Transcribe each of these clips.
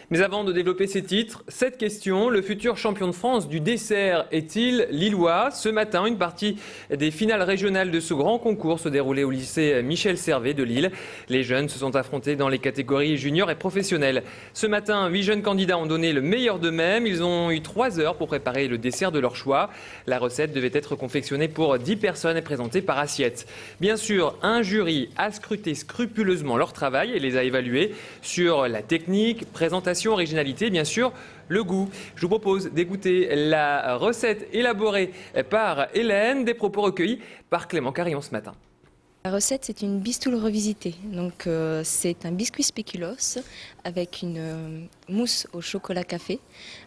Mais avant de développer ces titres, cette question, le futur champion de France du dessert est-il lillois? Ce matin, une partie des finales régionales de ce grand concours se déroulait au lycée Michel Servet de Lille. Les jeunes se sont affrontés dans les catégories juniors et professionnelles. Ce matin, 8 jeunes candidats ont donné le meilleur d'eux-mêmes. Ils ont eu 3 heures pour préparer le dessert de leur choix. La recette devait être confectionnée pour 10 personnes et présentée par assiette. Bien sûr, un jury a scruté scrupuleusement leur travail et les a évalués sur la technique, présentation, originalité, bien sûr, le goût. Je vous propose d'écouter la recette élaborée par Hélène, des propos recueillis par Clément Carillon ce matin. La recette, c'est une bistoule revisitée. Donc, c'est un biscuit spéculoos avec une mousse au chocolat café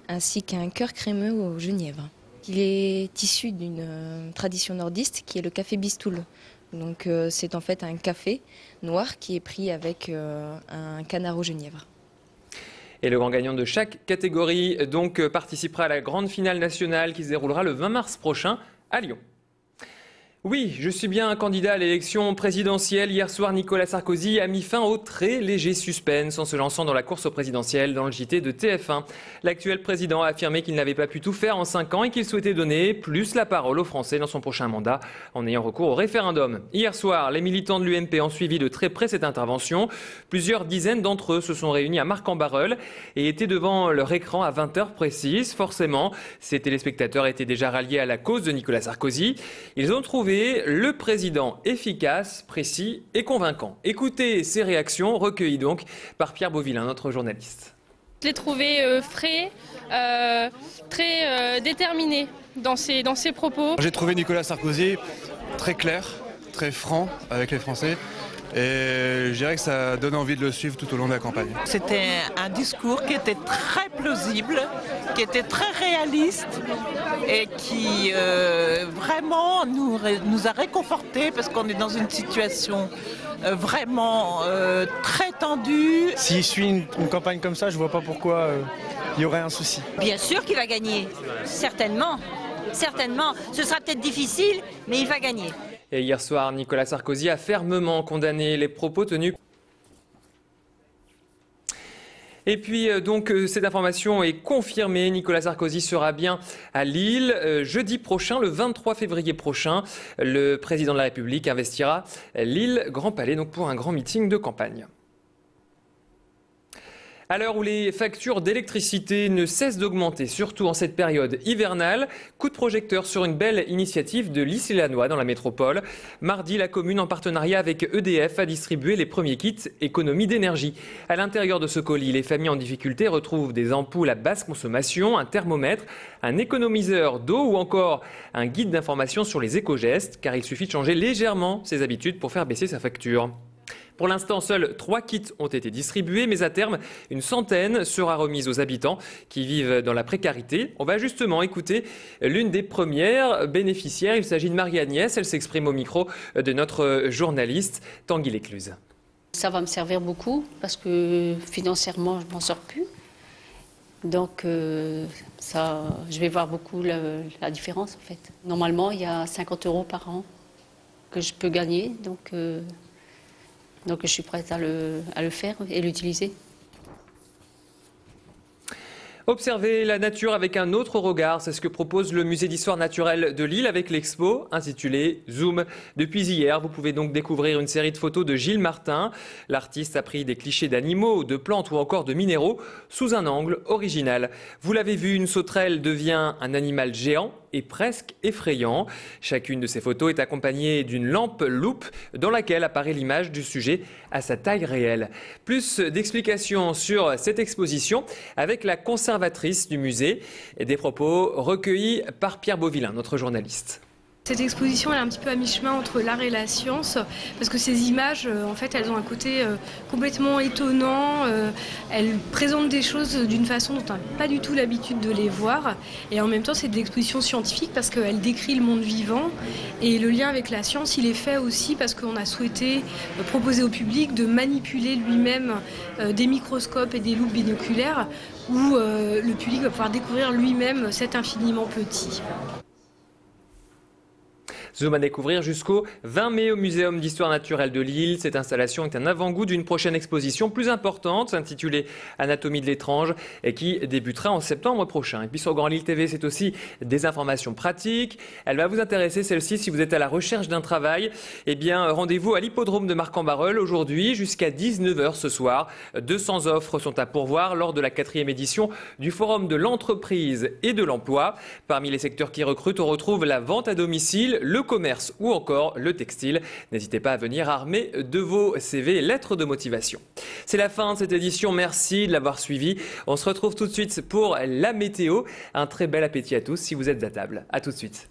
ainsi qu'un cœur crémeux au genièvre. Il est issu d'une tradition nordiste qui est le café bistoule. Donc, c'est en fait un café noir qui est pris avec un canard au genièvre. Et le grand gagnant de chaque catégorie donc participera à la grande finale nationale qui se déroulera le 20 mars prochain à Lyon. Oui, je suis bien un candidat à l'élection présidentielle. Hier soir, Nicolas Sarkozy a mis fin au très léger suspense en se lançant dans la course au présidentiel dans le JT de TF1. L'actuel président a affirmé qu'il n'avait pas pu tout faire en 5 ans et qu'il souhaitait donner plus la parole aux Français dans son prochain mandat en ayant recours au référendum. Hier soir, les militants de l'UMP ont suivi de très près cette intervention. Plusieurs dizaines d'entre eux se sont réunis à Marc-en-Barœul et étaient devant leur écran à 20 h précises. Forcément, ces téléspectateurs étaient déjà ralliés à la cause de Nicolas Sarkozy. Ils ont trouvé le président efficace, précis et convaincant. Écoutez ces réactions recueillies donc par Pierre Beauvillain, notre journaliste. Je l'ai trouvé frais, très déterminé dans ses propos. J'ai trouvé Nicolas Sarkozy très clair, très franc avec les Français. Et je dirais que ça donne envie de le suivre tout au long de la campagne. C'était un discours qui était très plausible, qui était très réaliste et qui vraiment nous a réconfortés parce qu'on est dans une situation vraiment très tendue. S'il suit une campagne comme ça, je vois pas pourquoi il y aurait un souci. Bien sûr qu'il va gagner, certainement. Certainement. Ce sera peut-être difficile, mais il va gagner. Et hier soir, Nicolas Sarkozy a fermement condamné les propos tenus. Et puis donc cette information est confirmée, Nicolas Sarkozy sera bien à Lille jeudi prochain, le 23 février prochain. Le président de la République investira Lille Grand Palais donc pour un grand meeting de campagne. À l'heure où les factures d'électricité ne cessent d'augmenter, surtout en cette période hivernale, coup de projecteur sur une belle initiative de l'Issy-les-Lannoy dans la métropole. Mardi, la commune, en partenariat avec EDF, a distribué les premiers kits économie d'énergie. À l'intérieur de ce colis, les familles en difficulté retrouvent des ampoules à basse consommation, un thermomètre, un économiseur d'eau ou encore un guide d'information sur les éco-gestes, car il suffit de changer légèrement ses habitudes pour faire baisser sa facture. Pour l'instant, seuls 3 kits ont été distribués, mais à terme, une centaine sera remise aux habitants qui vivent dans la précarité. On va justement écouter l'une des premières bénéficiaires. Il s'agit de Marie-Agnès. Elle s'exprime au micro de notre journaliste Tanguy Lécluse. Ça va me servir beaucoup parce que financièrement, je ne m'en sors plus. Donc, je vais voir beaucoup la différence en fait. Normalement, il y a 50 € par an que je peux gagner. Donc je suis prête à le faire et l'utiliser. Observer la nature avec un autre regard, c'est ce que propose le musée d'histoire naturelle de Lille avec l'expo intitulée Zoom. Depuis hier, vous pouvez donc découvrir une série de photos de Gilles Martin. L'artiste a pris des clichés d'animaux, de plantes ou encore de minéraux sous un angle original. Vous l'avez vu, une sauterelle devient un animal géant et presque effrayant. Chacune de ces photos est accompagnée d'une lampe loupe dans laquelle apparaît l'image du sujet à sa taille réelle. Plus d'explications sur cette exposition avec la conservatrice du musée et des propos recueillis par Pierre Beauvillain, notre journaliste. Cette exposition elle est un petit peu à mi-chemin entre l'art et la science parce que ces images, en fait, elles ont un côté complètement étonnant. Elles présentent des choses d'une façon dont on n'a pas du tout l'habitude de les voir. Et en même temps, c'est de l'exposition scientifique parce qu'elle décrit le monde vivant. Et le lien avec la science, il est fait aussi parce qu'on a souhaité proposer au public de manipuler lui-même des microscopes et des loupes binoculaires où le public va pouvoir découvrir lui-même cet infiniment petit. Zoom à découvrir jusqu'au 20 mai au Muséum d'Histoire Naturelle de Lille. Cette installation est un avant-goût d'une prochaine exposition plus importante, intitulée Anatomie de l'étrange, et qui débutera en septembre prochain. Et puis sur Grand Lille TV, c'est aussi des informations pratiques. Elle va vous intéresser, celle-ci, si vous êtes à la recherche d'un travail. Eh bien, rendez-vous à l'hippodrome de Marcq-en-Barœul aujourd'hui jusqu'à 19h ce soir. 200 offres sont à pourvoir lors de la 4e édition du Forum de l'entreprise et de l'emploi. Parmi les secteurs qui recrutent, on retrouve la vente à domicile, le commerce ou encore le textile. N'hésitez pas à venir armer de vos CV et lettres de motivation. C'est la fin de cette édition. Merci de l'avoir suivi. On se retrouve tout de suite pour la météo. Un très bel appétit à tous si vous êtes à table. À tout de suite.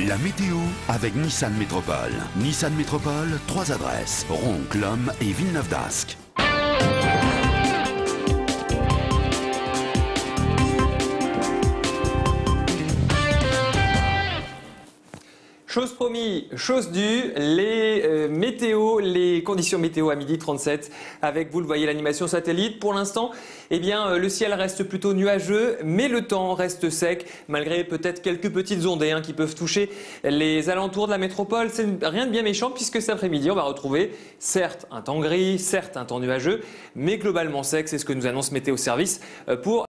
La météo avec Nissan Métropole. Nissan Métropole, 3 adresses, Ronc, Lomme et Villeneuve-d'Ascq. Chose promis, chose due, les conditions météo à 12h37 avec, vous le voyez, l'animation satellite. Pour l'instant, eh bien, le ciel reste plutôt nuageux, mais le temps reste sec, malgré peut-être quelques petites ondées qui peuvent toucher les alentours de la métropole. C'est rien de bien méchant puisque cet après-midi, on va retrouver certes un temps gris, certes un temps nuageux, mais globalement sec. C'est ce que nous annonce Météo Service pour